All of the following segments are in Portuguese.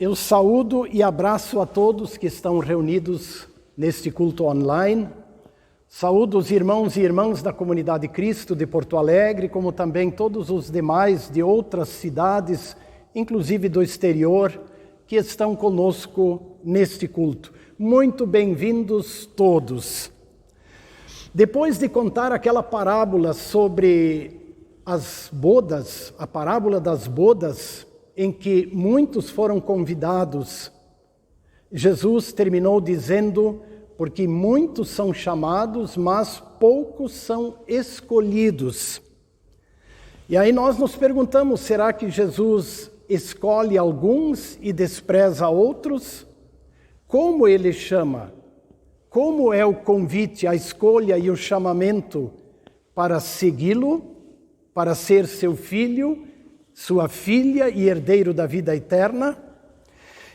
Eu saúdo e abraço a todos que estão reunidos neste culto online. Saúdo os irmãos e irmãs da Comunidade Cristo de Porto Alegre, como também todos os demais de outras cidades, inclusive do exterior, que estão conosco neste culto. Muito bem-vindos todos. Depois de contar aquela parábola sobre as bodas, a parábola das bodas, em que muitos foram convidados, Jesus terminou dizendo: porque muitos são chamados, mas poucos são escolhidos. E aí nós nos perguntamos, será que Jesus escolhe alguns e despreza outros? Como ele chama? Como é o convite, a escolha e o chamamento para segui-lo, para ser seu filho, sua filha e herdeiro da vida eterna?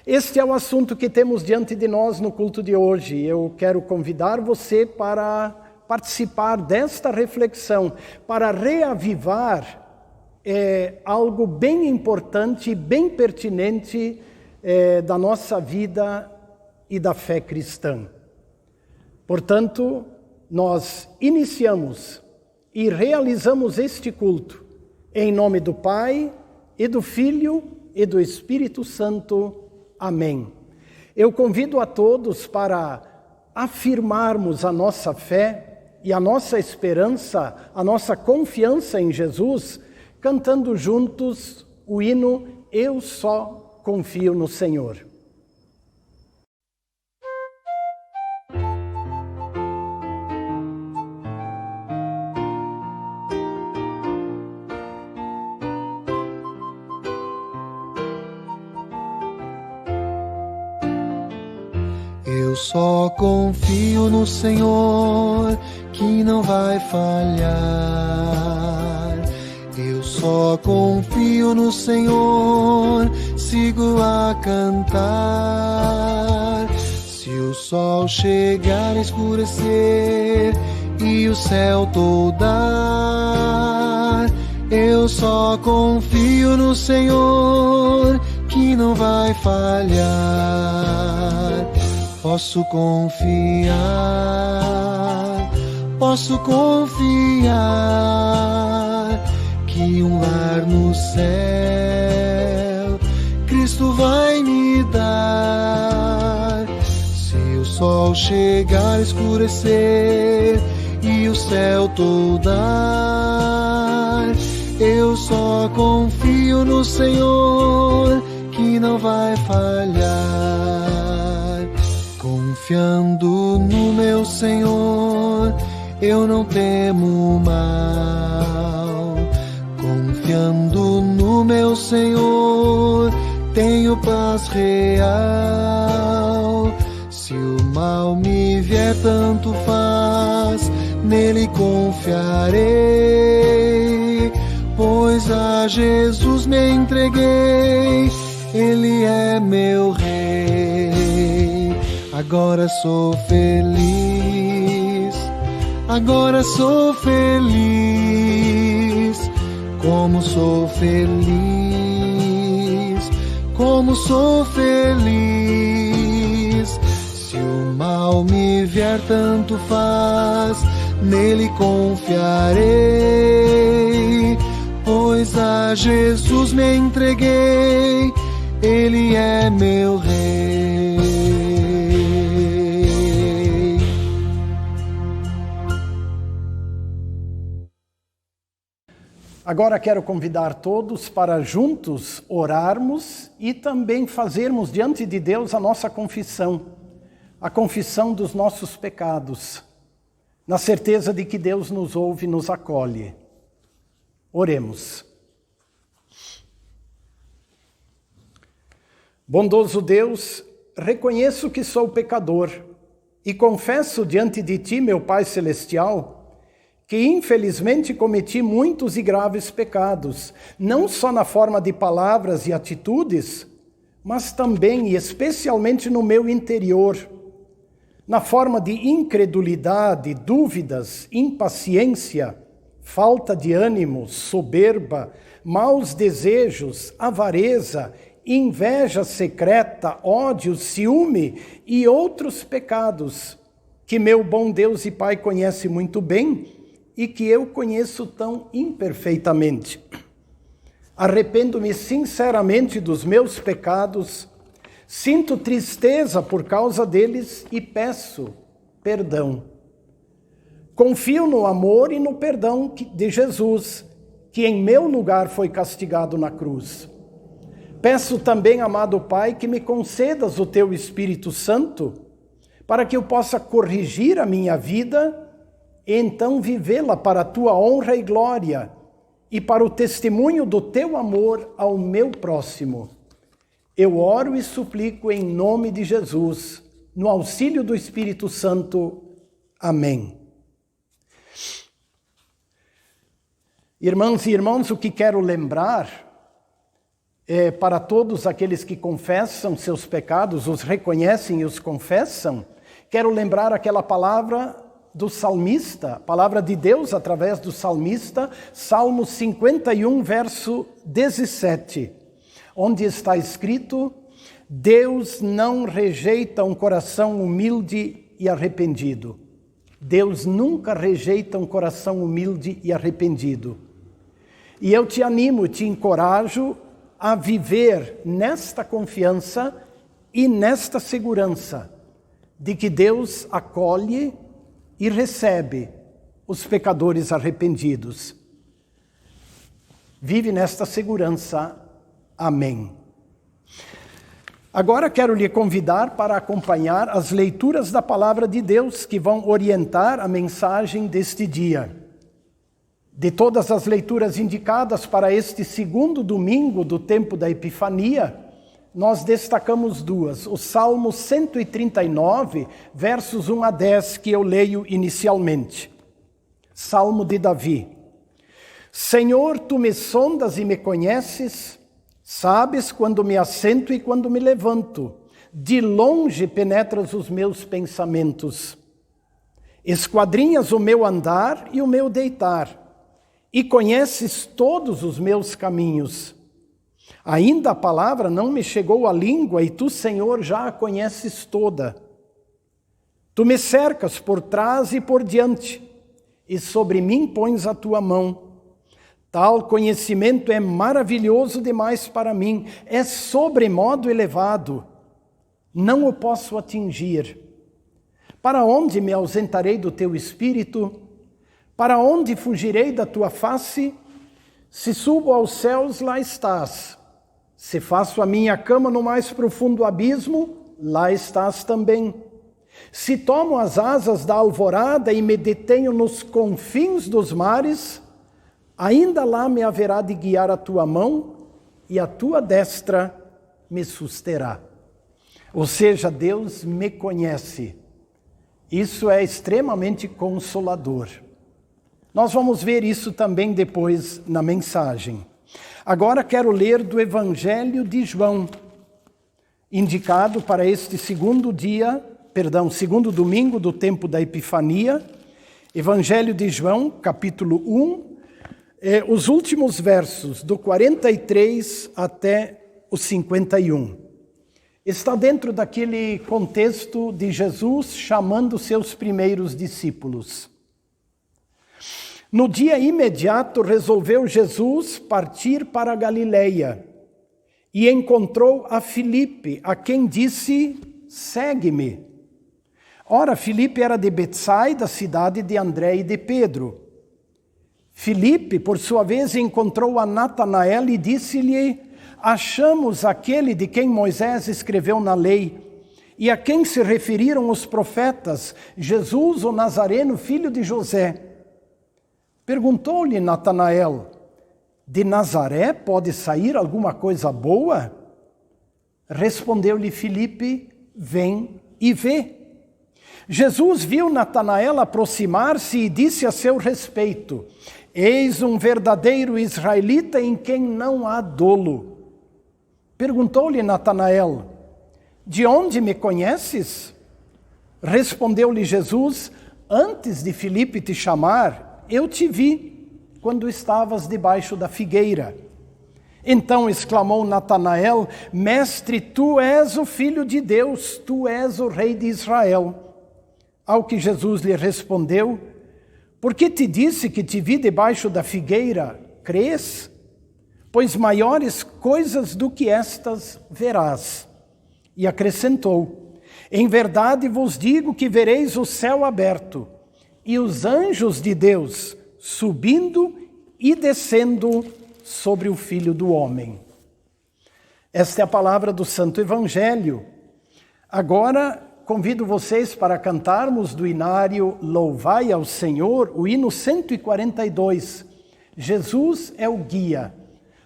Este é o assunto que temos diante de nós no culto de hoje. Eu quero convidar você para participar desta reflexão, para reavivar algo bem importante e bem pertinente da nossa vida e da fé cristã. Portanto, nós iniciamos e realizamos este culto em nome do Pai, e do Filho, e do Espírito Santo. Amém. Eu convido a todos para afirmarmos a nossa fé e a nossa esperança, a nossa confiança em Jesus, cantando juntos o hino Eu Só Confio no Senhor. Eu só confio no Senhor, que não vai falhar. Eu só confio no Senhor, sigo a cantar. Se o sol chegar a escurecer e o céu toldar, eu só confio no Senhor, que não vai falhar. Posso confiar que um lar no céu Cristo vai me dar. Se o sol chegar a escurecer e o céu toldar, eu só confio no Senhor, que não vai falhar. Confiando no meu Senhor, eu não temo mal. Confiando no meu Senhor, tenho paz real. Se o mal me vier, tanto faz, nele confiarei. Pois a Jesus me entreguei, ele é meu rei. Agora sou feliz, como sou feliz. Se o mal me vier, tanto faz, nele confiarei. Pois a Jesus me entreguei, ele é meu rei. Agora quero convidar todos para juntos orarmos e também fazermos diante de Deus a nossa confissão, a confissão dos nossos pecados, na certeza de que Deus nos ouve e nos acolhe. Oremos. Bondoso Deus, reconheço que sou pecador e confesso diante de Ti, meu Pai Celestial, que infelizmente cometi muitos e graves pecados, não só na forma de palavras e atitudes, mas também e especialmente no meu interior, na forma de incredulidade, dúvidas, impaciência, falta de ânimo, soberba, maus desejos, avareza, inveja secreta, ódio, ciúme e outros pecados que meu bom Deus e Pai conhece muito bem e que eu conheço tão imperfeitamente. Arrependo-me sinceramente dos meus pecados, sinto tristeza por causa deles e peço perdão. Confio no amor e no perdão de Jesus, que em meu lugar foi castigado na cruz. Peço também, amado Pai, que me concedas o teu Espírito Santo, para que eu possa corrigir a minha vida e então vivê-la para a tua honra e glória e para o testemunho do teu amor ao meu próximo. Eu oro e suplico em nome de Jesus, no auxílio do Espírito Santo. Amém. Irmãs e irmãos, o que quero lembrar é para todos aqueles que confessam seus pecados, os reconhecem e os confessam, quero lembrar aquela palavra do salmista, palavra de Deus através do salmista, Salmo 51, verso 17, onde está escrito: Deus não rejeita um coração humilde e arrependido. Deus nunca rejeita um coração humilde e arrependido. E eu te animo, te encorajo a viver nesta confiança e nesta segurança de que Deus acolhe e recebe os pecadores arrependidos. Vive nesta segurança. Amém. Agora quero lhe convidar para acompanhar as leituras da Palavra de Deus que vão orientar a mensagem deste dia. De todas as leituras indicadas para este segundo domingo do tempo da Epifania, nós destacamos duas. O Salmo 139, versos 1 a 10, que eu leio inicialmente. Salmo de Davi. Senhor, tu me sondas e me conheces, sabes quando me assento e quando me levanto. De longe penetras os meus pensamentos. Esquadrinhas o meu andar e o meu deitar, e conheces todos os meus caminhos. Ainda a palavra não me chegou à língua, e tu, Senhor, já a conheces toda. Tu me cercas por trás e por diante, e sobre mim pões a tua mão. Tal conhecimento é maravilhoso demais para mim, é sobremodo elevado. Não o posso atingir. Para onde me ausentarei do teu espírito? Para onde fugirei da tua face? Se subo aos céus, lá estás. Se faço a minha cama no mais profundo abismo, lá estás também. Se tomo as asas da alvorada e me detenho nos confins dos mares, ainda lá me haverá de guiar a tua mão e a tua destra me susterá. Ou seja, Deus me conhece. Isso é extremamente consolador. Nós vamos ver isso também depois na mensagem. Agora quero ler do Evangelho de João, indicado para este segundo domingo do tempo da Epifania. Evangelho de João, capítulo 1, os últimos versos, do 43 até o 51. Está dentro daquele contexto de Jesus chamando seus primeiros discípulos. No dia imediato, resolveu Jesus partir para a Galileia e encontrou a Filipe, a quem disse: segue-me. Ora, Filipe era de Betsaida, cidade de André e de Pedro. Filipe, por sua vez, encontrou a Natanael e disse-lhe: achamos aquele de quem Moisés escreveu na lei e a quem se referiram os profetas, Jesus, o Nazareno, filho de José. Perguntou-lhe Natanael: de Nazaré pode sair alguma coisa boa? Respondeu-lhe Filipe: vem e vê. Jesus viu Natanael aproximar-se e disse a seu respeito: eis um verdadeiro israelita em quem não há dolo. Perguntou-lhe Natanael: de onde me conheces? Respondeu-lhe Jesus: antes de Filipe te chamar, eu te vi quando estavas debaixo da figueira. Então exclamou Natanael: Mestre, tu és o Filho de Deus, tu és o Rei de Israel. Ao que Jesus lhe respondeu: Por que te disse que te vi debaixo da figueira, crês? Pois maiores coisas do que estas verás. E acrescentou: Em verdade vos digo que vereis o céu aberto e os anjos de Deus subindo e descendo sobre o Filho do Homem. Esta é a palavra do Santo Evangelho. Agora convido vocês para cantarmos do hinário Louvai ao Senhor, o hino 142. Jesus é o guia.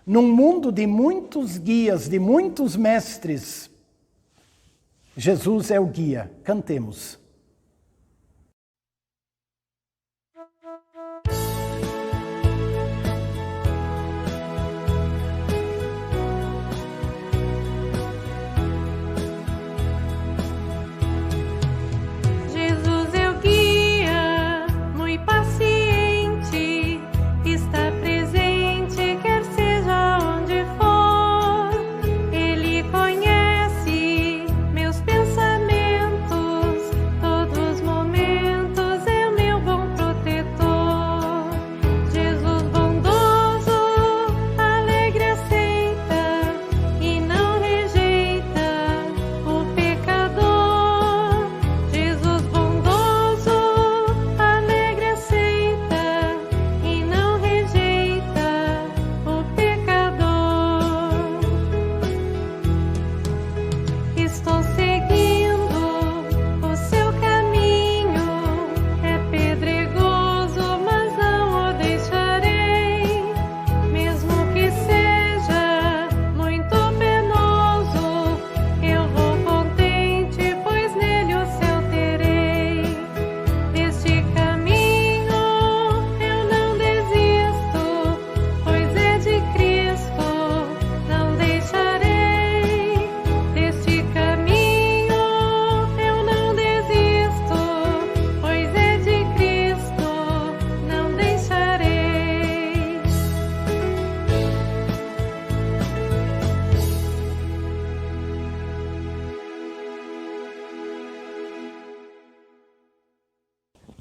Num mundo de muitos guias, de muitos mestres, Jesus é o guia. Cantemos.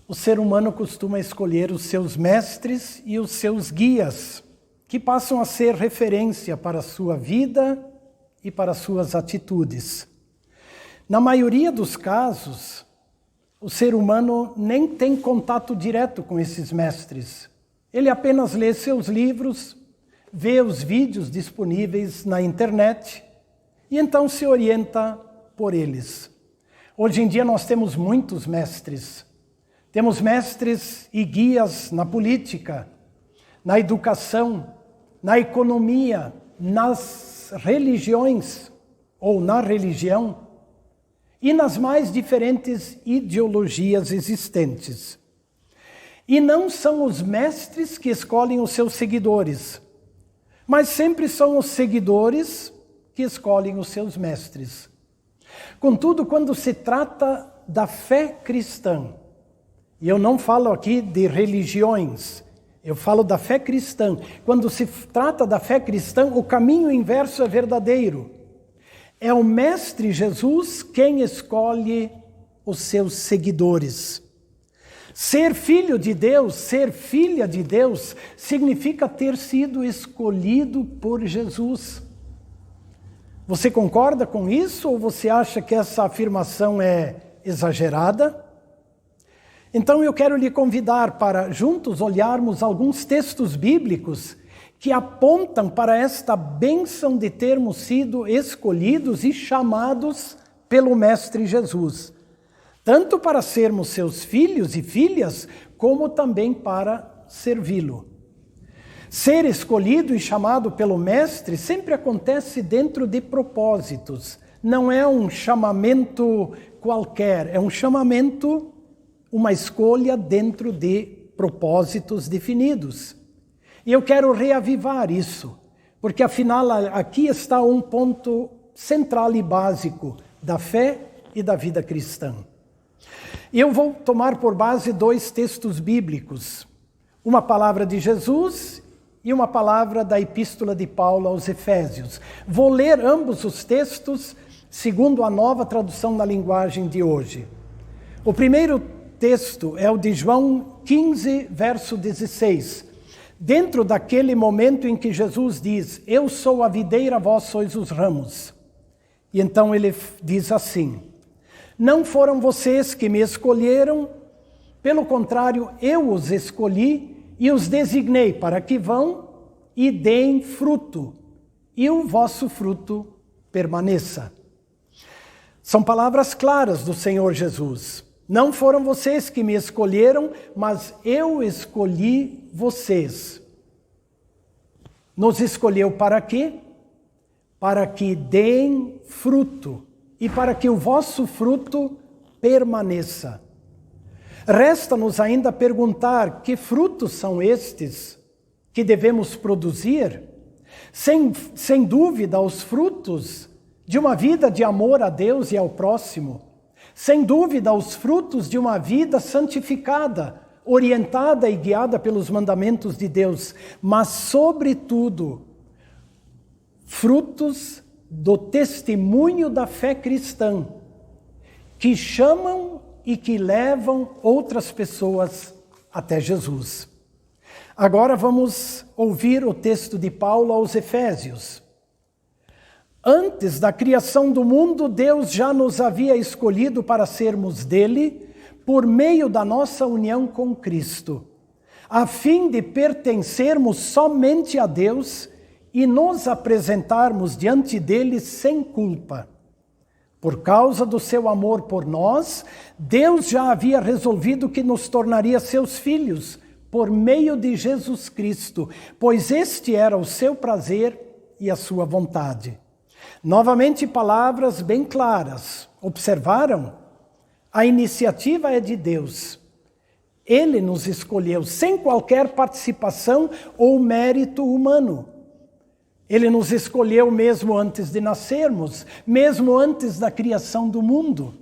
O ser humano costuma escolher os seus mestres e os seus guias, que passam a ser referência para a sua vida e para as suas atitudes. Na maioria dos casos, o ser humano nem tem contato direto com esses mestres. Ele apenas lê seus livros, vê os vídeos disponíveis na internet e então se orienta por eles. Hoje em dia nós temos muitos mestres. Temos mestres e guias na política, na educação, na economia, nas religiões ou na religião e nas mais diferentes ideologias existentes. E não são os mestres que escolhem os seus seguidores, mas sempre são os seguidores que escolhem os seus mestres. Contudo, quando se trata da fé cristã, e eu não falo aqui de religiões, eu falo da fé cristã. Quando se trata da fé cristã, o caminho inverso é verdadeiro. É o Mestre Jesus quem escolhe os seus seguidores. Ser filho de Deus, ser filha de Deus, significa ter sido escolhido por Jesus. Você concorda com isso ou você acha que essa afirmação é exagerada? Então eu quero lhe convidar para juntos olharmos alguns textos bíblicos que apontam para esta bênção de termos sido escolhidos e chamados pelo Mestre Jesus, tanto para sermos seus filhos e filhas, como também para servi-lo. Ser escolhido e chamado pelo Mestre sempre acontece dentro de propósitos. Não é um chamamento qualquer, é um chamamento, uma escolha dentro de propósitos definidos. E eu quero reavivar isso, porque afinal aqui está um ponto central e básico da fé e da vida cristã. Eu vou tomar por base dois textos bíblicos, uma palavra de Jesus e uma palavra da Epístola de Paulo aos Efésios. Vou ler ambos os textos segundo a nova tradução na linguagem de hoje. O primeiro texto é o de João 15, verso 16. Dentro daquele momento em que Jesus diz: eu sou a videira, vós sois os ramos. E então ele diz assim: não foram vocês que me escolheram, pelo contrário, eu os escolhi e os designei para que vão e deem fruto, e o vosso fruto permaneça. São palavras claras do Senhor Jesus. Não foram vocês que me escolheram, mas eu escolhi vocês. Nos escolheu para quê? Para que deem fruto e para que o vosso fruto permaneça. Resta-nos ainda perguntar que frutos são estes que devemos produzir? Sem dúvida, os frutos de uma vida de amor a Deus e ao próximo. Sem dúvida, os frutos de uma vida santificada, orientada e guiada pelos mandamentos de Deus. Mas, sobretudo, frutos do testemunho da fé cristã, que chamam e que levam outras pessoas até Jesus. Agora vamos ouvir o texto de Paulo aos Efésios. Antes da criação do mundo, Deus já nos havia escolhido para sermos dele, por meio da nossa união com Cristo, a fim de pertencermos somente a Deus e nos apresentarmos diante dele sem culpa. Por causa do seu amor por nós, Deus já havia resolvido que nos tornaria seus filhos por meio de Jesus Cristo, pois este era o seu prazer e a sua vontade. Novamente, palavras bem claras. Observaram? A iniciativa é de Deus. Ele nos escolheu sem qualquer participação ou mérito humano. Ele nos escolheu mesmo antes de nascermos, mesmo antes da criação do mundo.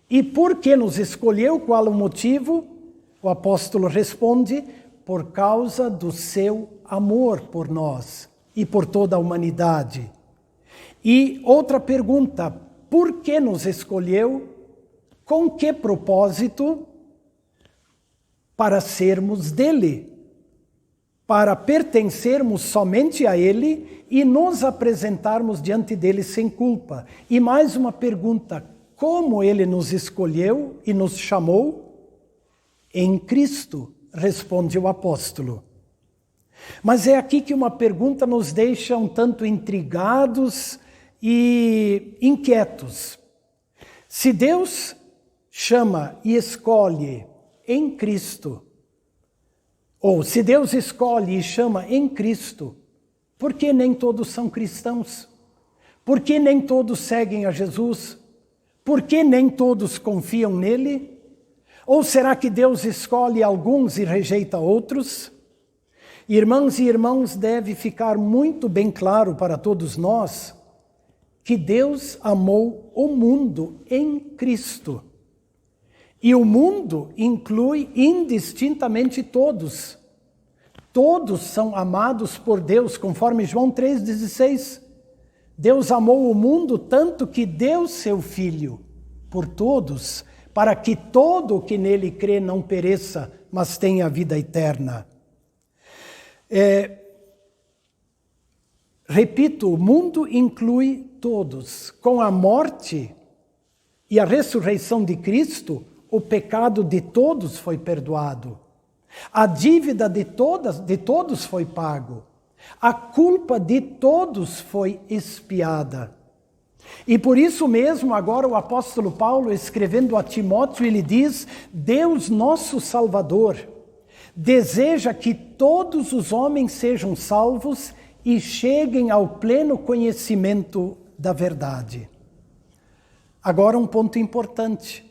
E por que nos escolheu? Qual o motivo? O apóstolo responde: por causa do seu amor por nós e por toda a humanidade. E outra pergunta: por que nos escolheu? Com que propósito? Para sermos dele, para pertencermos somente a ele e nos apresentarmos diante dele sem culpa. E mais uma pergunta: como ele nos escolheu e nos chamou? Em Cristo, responde o apóstolo. Mas é aqui que uma pergunta nos deixa um tanto intrigados e inquietos. Se Deus chama e escolhe em Cristo, ou se Deus escolhe e chama em Cristo, por que nem todos são cristãos? Por que nem todos seguem a Jesus? Por que nem todos confiam nele? Ou será que Deus escolhe alguns e rejeita outros? Irmãs e irmãos, deve ficar muito bem claro para todos nós que Deus amou o mundo em Cristo. E o mundo inclui indistintamente todos. Todos são amados por Deus, conforme João 3,16. Deus amou o mundo tanto que deu seu Filho por todos, para que todo o que nele crê não pereça, mas tenha vida eterna. Repito, o mundo inclui todos. Com a morte e a ressurreição de Cristo, o pecado de todos foi perdoado. A dívida de todos foi pago. A culpa de todos foi expiada. E por isso mesmo, agora o apóstolo Paulo, escrevendo a Timóteo, ele diz: Deus nosso Salvador deseja que todos os homens sejam salvos e cheguem ao pleno conhecimento da verdade. Agora um ponto importante.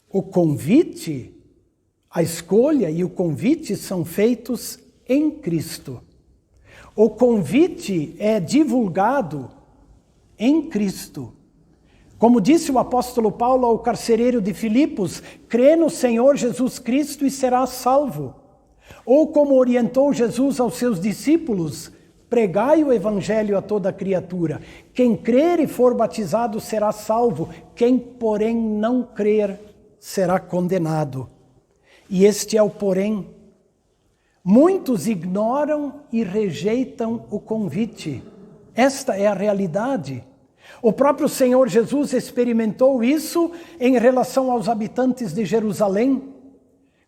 O convite, a escolha e o convite são feitos em Cristo. O convite é divulgado em Cristo. Como disse o apóstolo Paulo ao carcereiro de Filipos: crê no Senhor Jesus Cristo e serás salvo. Ou como orientou Jesus aos seus discípulos, pregai o evangelho a toda criatura. Quem crer e for batizado será salvo, quem, porém, não crer será condenado. E este é o porém. Muitos ignoram e rejeitam o convite. Esta é a realidade. O próprio Senhor Jesus experimentou isso em relação aos habitantes de Jerusalém.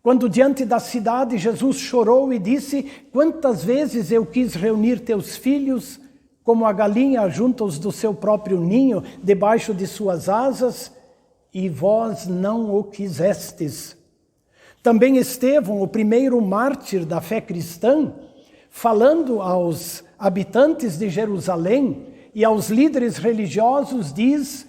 Quando diante da cidade Jesus chorou e disse: quantas vezes eu quis reunir teus filhos, como a galinha junta-os do seu próprio ninho, debaixo de suas asas, e vós não o quisestes. Também Estevão, o primeiro mártir da fé cristã, falando aos habitantes de Jerusalém e aos líderes religiosos, diz: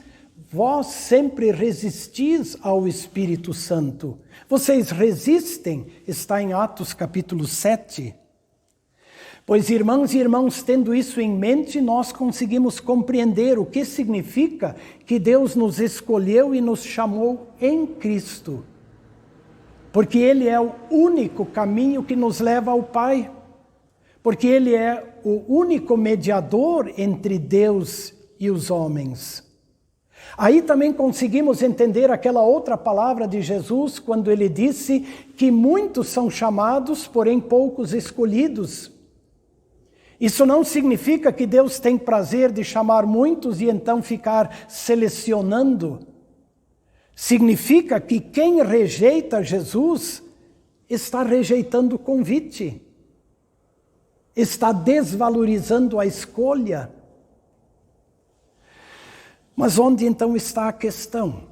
vós sempre resistis ao Espírito Santo. Vocês resistem, está em Atos capítulo 7. Pois, irmãs e irmãos, tendo isso em mente, nós conseguimos compreender o que significa que Deus nos escolheu e nos chamou em Cristo. Porque Ele é o único caminho que nos leva ao Pai. Porque Ele é o único mediador entre Deus e os homens. Aí também conseguimos entender aquela outra palavra de Jesus, quando Ele disse que muitos são chamados, porém poucos escolhidos. Isso não significa que Deus tem prazer de chamar muitos e então ficar selecionando. Significa que quem rejeita Jesus está rejeitando o convite, está desvalorizando a escolha. Mas onde então está a questão?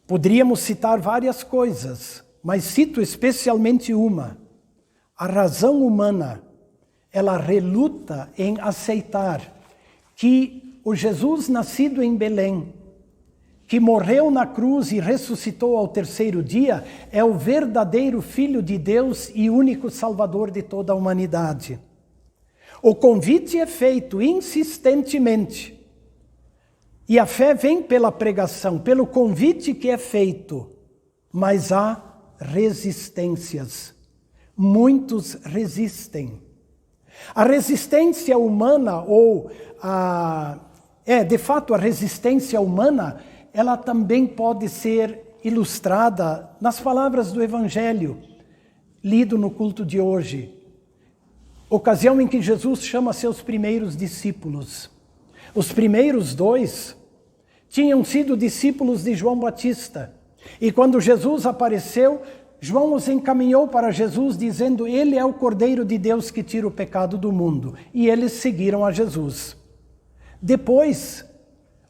Poderíamos citar várias coisas, mas cito especialmente uma. A razão humana, ela reluta em aceitar que o Jesus nascido em Belém, que morreu na cruz e ressuscitou ao terceiro dia, é o verdadeiro Filho de Deus e único Salvador de toda a humanidade. O convite é feito insistentemente. E a fé vem pela pregação, pelo convite que é feito, mas há resistências. Muitos resistem. A resistência humana, de fato a resistência humana, ela também pode ser ilustrada nas palavras do Evangelho, lido no culto de hoje. Ocasião em que Jesus chama seus primeiros discípulos. Os primeiros 2 tinham sido discípulos de João Batista. E quando Jesus apareceu, João os encaminhou para Jesus, dizendo: Ele é o Cordeiro de Deus que tira o pecado do mundo. E eles seguiram a Jesus. Depois,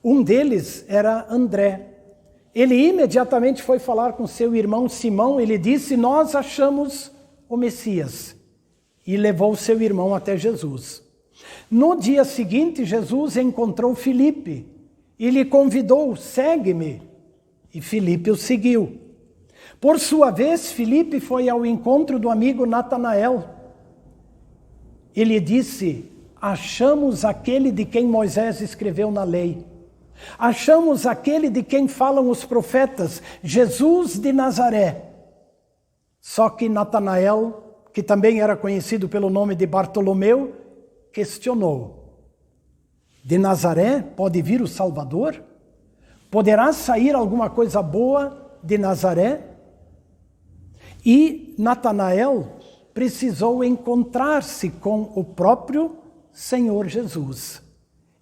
um deles era André. Ele imediatamente foi falar com seu irmão Simão. Ele disse: nós achamos o Messias. E levou seu irmão até Jesus. No dia seguinte, Jesus encontrou Filipe e lhe convidou: segue-me. E Filipe o seguiu. Por sua vez, Filipe foi ao encontro do amigo Natanael. Ele disse: achamos aquele de quem Moisés escreveu na lei. Achamos aquele de quem falam os profetas, Jesus de Nazaré. Só que Natanael, que também era conhecido pelo nome de Bartolomeu, questionou: de Nazaré pode vir o Salvador? Poderá sair alguma coisa boa de Nazaré? E Natanael precisou encontrar-se com o próprio Senhor Jesus.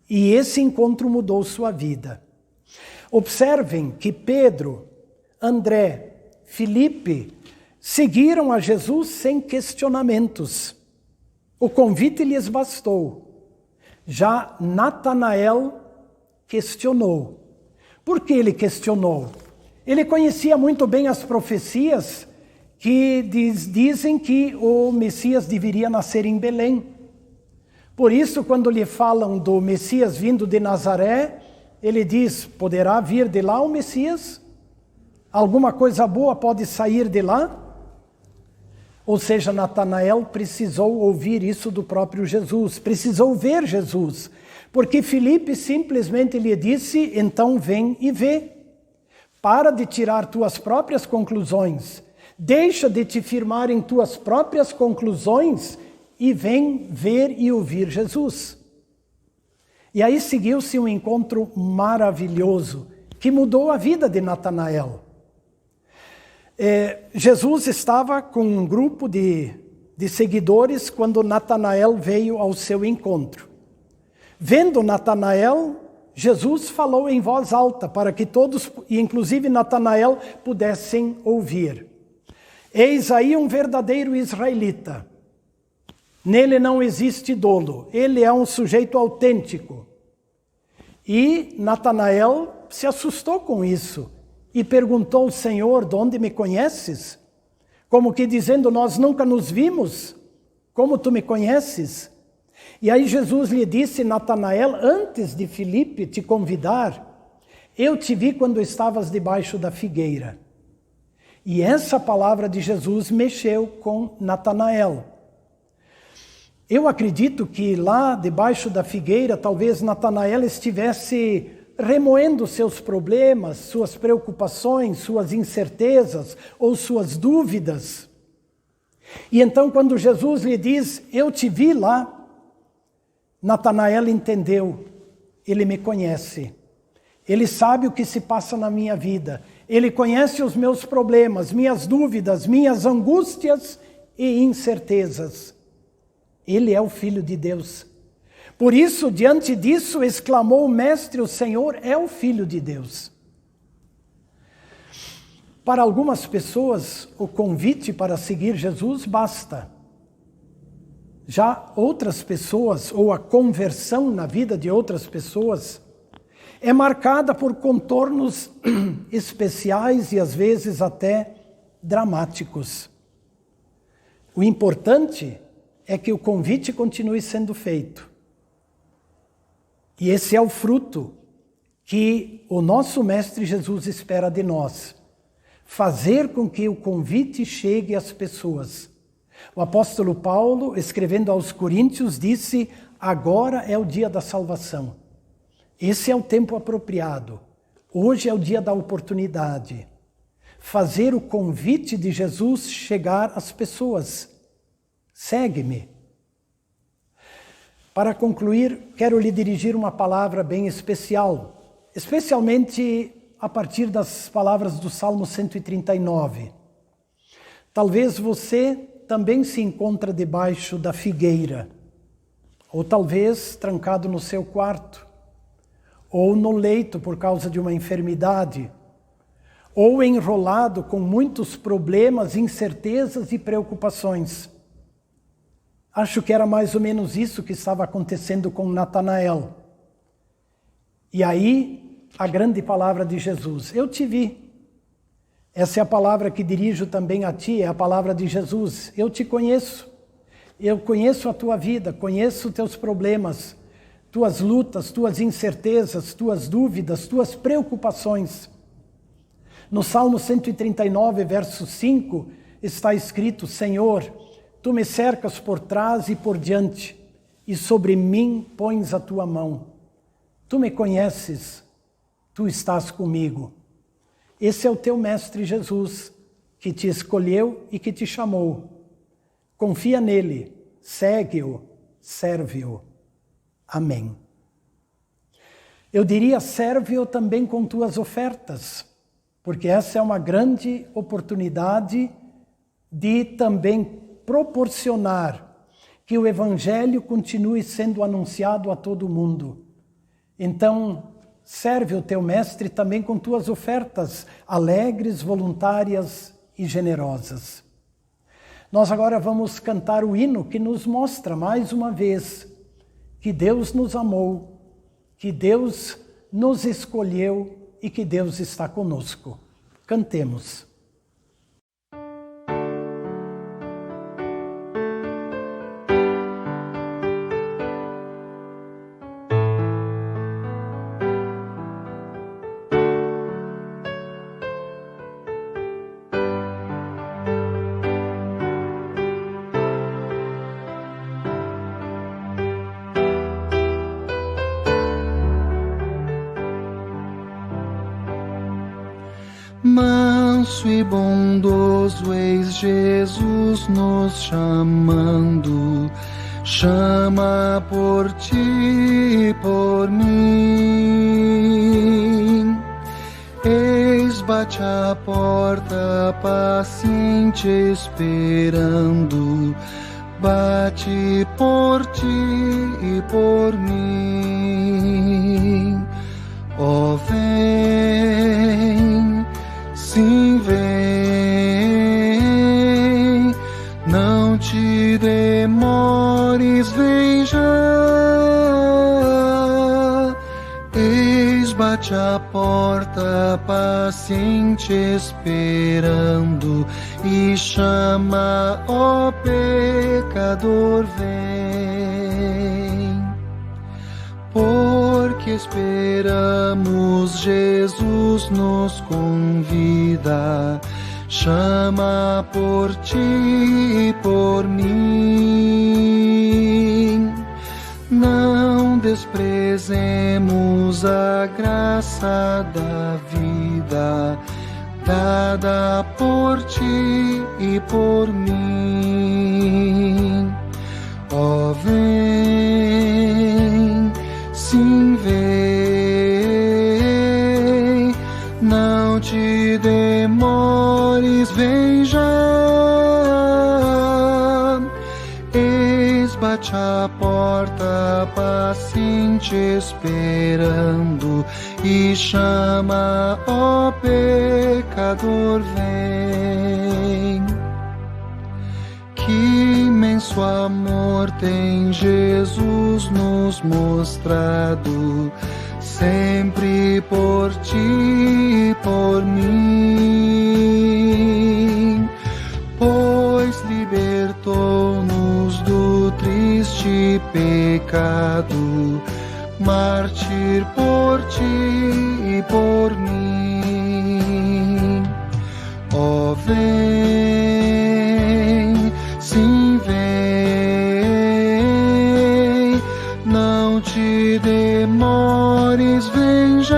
E esse encontro mudou sua vida. Observem que Pedro, André, Filipe seguiram a Jesus sem questionamentos. O convite lhes bastou. Já Natanael questionou. Por que ele questionou? Ele conhecia muito bem as profecias que dizem que o Messias deveria nascer em Belém. Por isso, quando lhe falam do Messias vindo de Nazaré, ele diz: poderá vir de lá o Messias? Alguma coisa boa pode sair de lá? Ou seja, Natanael precisou ouvir isso do próprio Jesus, precisou ver Jesus, porque Filipe simplesmente lhe disse: então vem e vê. Para de tirar tuas próprias conclusões. Deixa de te firmar em tuas próprias conclusões e vem ver e ouvir Jesus. E aí seguiu-se um encontro maravilhoso que mudou a vida de Natanael. Jesus estava com um grupo de seguidores quando Natanael veio ao seu encontro. Vendo Natanael, Jesus falou em voz alta para que todos, e inclusive Natanael, pudessem ouvir. Eis aí um verdadeiro israelita. Nele não existe dolo. Ele é um sujeito autêntico. E Natanael se assustou com isso e perguntou ao Senhor: de onde me conheces? Como que dizendo: nós nunca nos vimos. Como tu me conheces? E aí Jesus lhe disse: Natanael, antes de Filipe te convidar, eu te vi quando estavas debaixo da figueira. E essa palavra de Jesus mexeu com Natanael. Eu acredito que lá debaixo da figueira, talvez Natanael estivesse remoendo seus problemas, suas preocupações, suas incertezas ou suas dúvidas. E então quando Jesus lhe diz: eu te vi lá, Natanael entendeu: ele me conhece. Ele sabe o que se passa na minha vida. Ele conhece os meus problemas, minhas dúvidas, minhas angústias e incertezas. Ele é o Filho de Deus. Por isso, diante disso, exclamou o Mestre: o Senhor é o Filho de Deus. Para algumas pessoas, o convite para seguir Jesus basta. Já outras pessoas, ou a conversão na vida de outras pessoas, é marcada por contornos especiais e às vezes até dramáticos. O importante é que o convite continue sendo feito. E esse é o fruto que o nosso Mestre Jesus espera de nós. Fazer com que o convite chegue às pessoas. O apóstolo Paulo, escrevendo aos Coríntios, disse: agora é o dia da salvação. Esse é o tempo apropriado. Hoje é o dia da oportunidade. Fazer o convite de Jesus chegar às pessoas. Segue-me. Para concluir, quero lhe dirigir uma palavra bem especial, especialmente a partir das palavras do Salmo 139. Talvez você também se encontre debaixo da figueira, ou talvez trancado no seu quarto, ou no leito por causa de uma enfermidade, ou enrolado com muitos problemas, incertezas e preocupações. Acho que era mais ou menos isso que estava acontecendo com Natanael. E aí, a grande palavra de Jesus: eu te vi. Essa é a palavra que dirijo também a ti, é a palavra de Jesus. Eu te conheço. Eu conheço a tua vida, conheço teus problemas, tuas lutas, tuas incertezas, tuas dúvidas, tuas preocupações. No Salmo 139, verso 5, está escrito: Senhor, tu me cercas por trás e por diante, e sobre mim pões a tua mão. Tu me conheces, tu estás comigo. Esse é o teu Mestre Jesus, que te escolheu e que te chamou. Confia nele, segue-o, serve-o. Amém. Eu diria: serve-o também com tuas ofertas, porque essa é uma grande oportunidade de também proporcionar que o Evangelho continue sendo anunciado a todo mundo. Então, serve o teu Mestre também com tuas ofertas alegres, voluntárias e generosas. Nós agora vamos cantar o hino que nos mostra mais uma vez que Deus nos amou, que Deus nos escolheu e que Deus está conosco. Cantemos. Manso e bondoso eis Jesus nos chamando, chama por ti e por mim. Eis bate a porta, paciente esperando, bate por ti e por mim. Ó, vem, sim, vem, não te demores, vem já. Eis bate a porta, paciente esperando, e chama, ó pecador, vem. Porque esperamos, Jesus nos convida, chama por ti e por mim. Não desprezemos a graça da vida, dada por ti e por mim. Ó, vem, sim, vem, não te demores, vem já. Eis bate a porta, paciente esperando, e chama, ó pecador, vem. Que imenso amor tem Jesus nos mostrado, sempre por ti e por mim, pois libertou-nos do triste pecado, mártir por ti e por mim. Ó, vem, sim, vem, não te demores, vem já.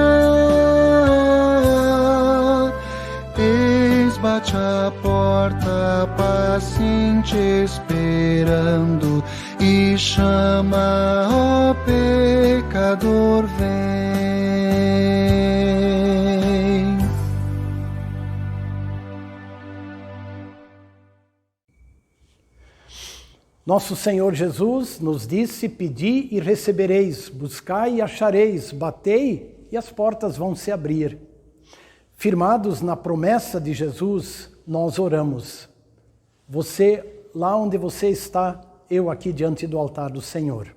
Eis bate a porta, paciente esperando, e chama, ó pecador, vem. Nosso Senhor Jesus nos disse: pedi e recebereis, buscai e achareis, batei e as portas vão se abrir. Firmados na promessa de Jesus, nós oramos. Você, lá onde você está, eu aqui diante do altar do Senhor.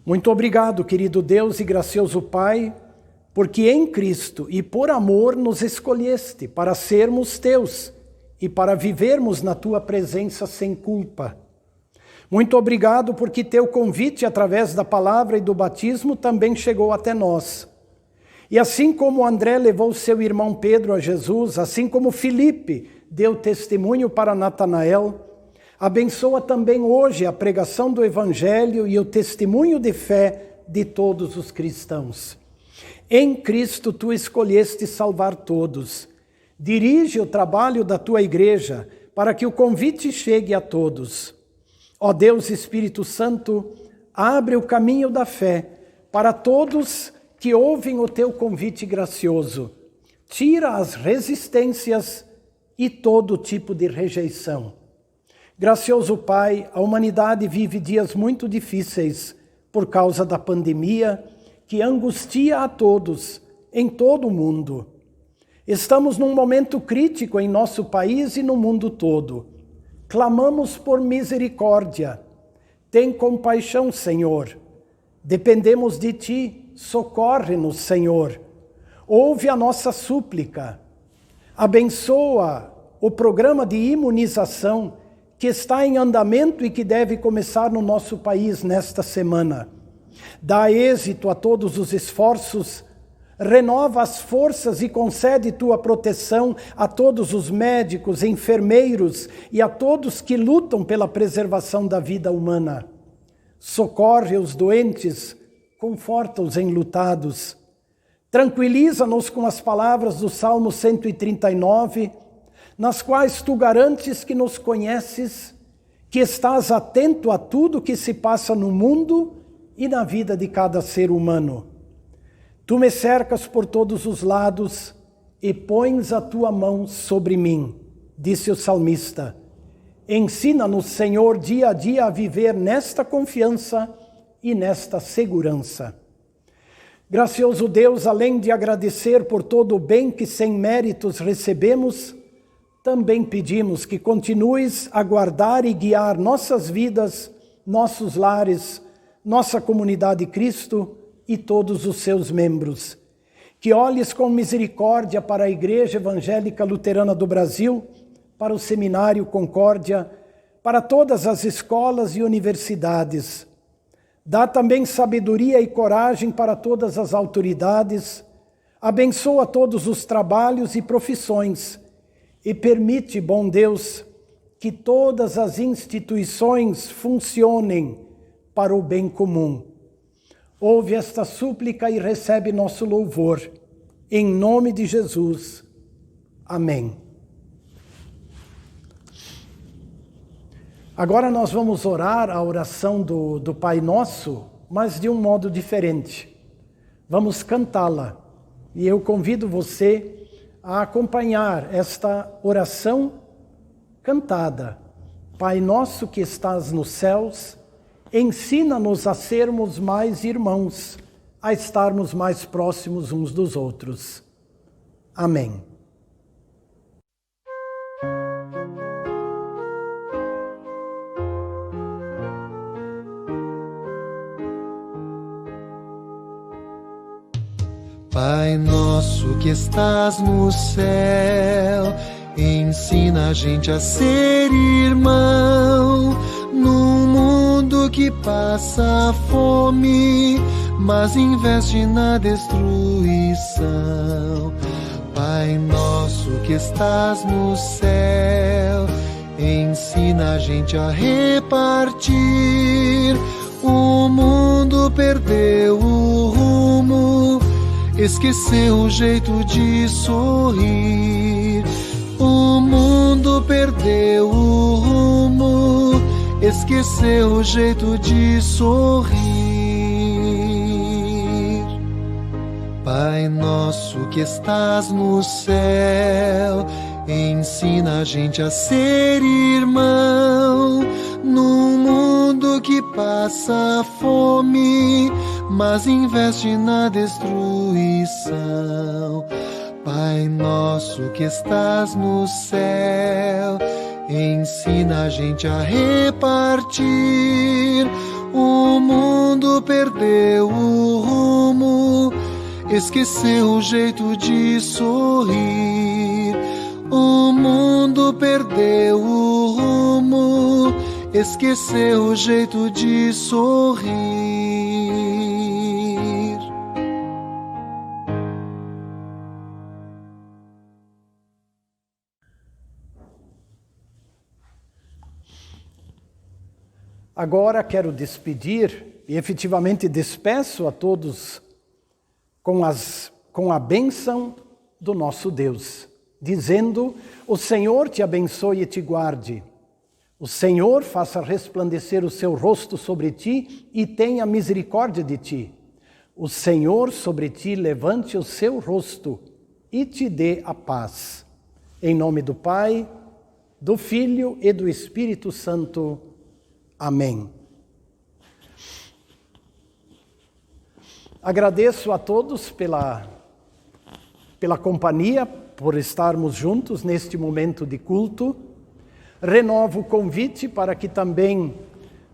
Muito obrigado, querido Deus e gracioso Pai, porque em Cristo e por amor nos escolheste para sermos teus e para vivermos na tua presença sem culpa. Muito obrigado porque teu convite através da palavra e do batismo também chegou até nós. E assim como André levou seu irmão Pedro a Jesus, assim como Filipe deu testemunho para Natanael, abençoa também hoje a pregação do Evangelho e o testemunho de fé de todos os cristãos. Em Cristo tu escolheste salvar todos. Dirige o trabalho da tua igreja para que o convite chegue a todos. Ó Deus Espírito Santo, abre o caminho da fé para todos que ouvem o teu convite gracioso. Tira as resistências e todo tipo de rejeição. Gracioso Pai, a humanidade vive dias muito difíceis por causa da pandemia que angustia a todos em todo o mundo. Estamos num momento crítico em nosso país e no mundo todo. Clamamos por misericórdia. Tem compaixão, Senhor. Dependemos de Ti. Socorre-nos, Senhor. Ouve a nossa súplica. Abençoa o programa de imunização que está em andamento e que deve começar no nosso país nesta semana. Dá êxito a todos os esforços, renova as forças e concede tua proteção a todos os médicos, enfermeiros e a todos que lutam pela preservação da vida humana. Socorre os doentes, conforta os enlutados. Tranquiliza-nos com as palavras do Salmo 139, nas quais tu garantes que nos conheces, que estás atento a tudo que se passa no mundo e na vida de cada ser humano. Tu me cercas por todos os lados e pões a tua mão sobre mim, disse o salmista. Ensina-nos, Senhor, dia a dia a viver nesta confiança e nesta segurança. Gracioso Deus, além de agradecer por todo o bem que sem méritos recebemos, também pedimos que continues a guardar e guiar nossas vidas, nossos lares, nossa comunidade Cristo e todos os seus membros. Que olhes com misericórdia para a Igreja Evangélica Luterana do Brasil, para o Seminário Concórdia, para todas as escolas e universidades. Dá também sabedoria e coragem para todas as autoridades. Abençoa todos os trabalhos e profissões. E permite, bom Deus, que todas as instituições funcionem para o bem comum. Ouve esta súplica e recebe nosso louvor. Em nome de Jesus. Amém. Agora nós vamos orar a oração do Pai Nosso, mas de um modo diferente. Vamos cantá-la. E eu convido você a acompanhar esta oração cantada. Pai nosso que estás nos céus, ensina-nos a sermos mais irmãos, a estarmos mais próximos uns dos outros. Amém. Pai nosso que estás no céu, ensina a gente a ser irmão, num mundo que passa fome, mas investe na destruição. Pai nosso que estás no céu, ensina a gente a repartir. O mundo perdeu o rumo, esqueceu o jeito de sorrir. O mundo perdeu o rumo, esqueceu o jeito de sorrir. Pai nosso que estás no céu, ensina a gente a ser irmão, num mundo que passa fome, mas investe na destruição. Pai nosso que estás no céu, ensina a gente a repartir. O mundo perdeu o rumo, esqueceu o jeito de sorrir. O mundo perdeu o rumo, esqueceu o jeito de sorrir. Agora quero despedir e efetivamente despeço a todos com a bênção do nosso Deus, dizendo: o Senhor te abençoe e te guarde. O Senhor faça resplandecer o seu rosto sobre ti e tenha misericórdia de ti. O Senhor sobre ti levante o seu rosto e te dê a paz. Em nome do Pai, do Filho e do Espírito Santo. Amém. Agradeço a todos pela companhia, por estarmos juntos neste momento de culto. Renovo o convite para que também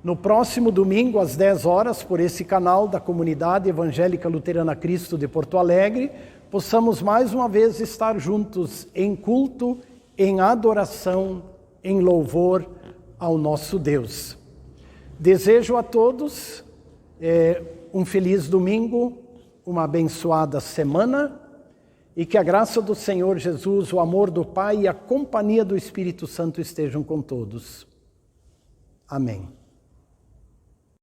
no próximo domingo às 10 horas, por esse canal da Comunidade Evangélica Luterana Cristo de Porto Alegre, possamos mais uma vez estar juntos em culto, em adoração, em louvor ao nosso Deus. Desejo a todos um feliz domingo, uma abençoada semana e que a graça do Senhor Jesus, o amor do Pai e a companhia do Espírito Santo estejam com todos. Amém.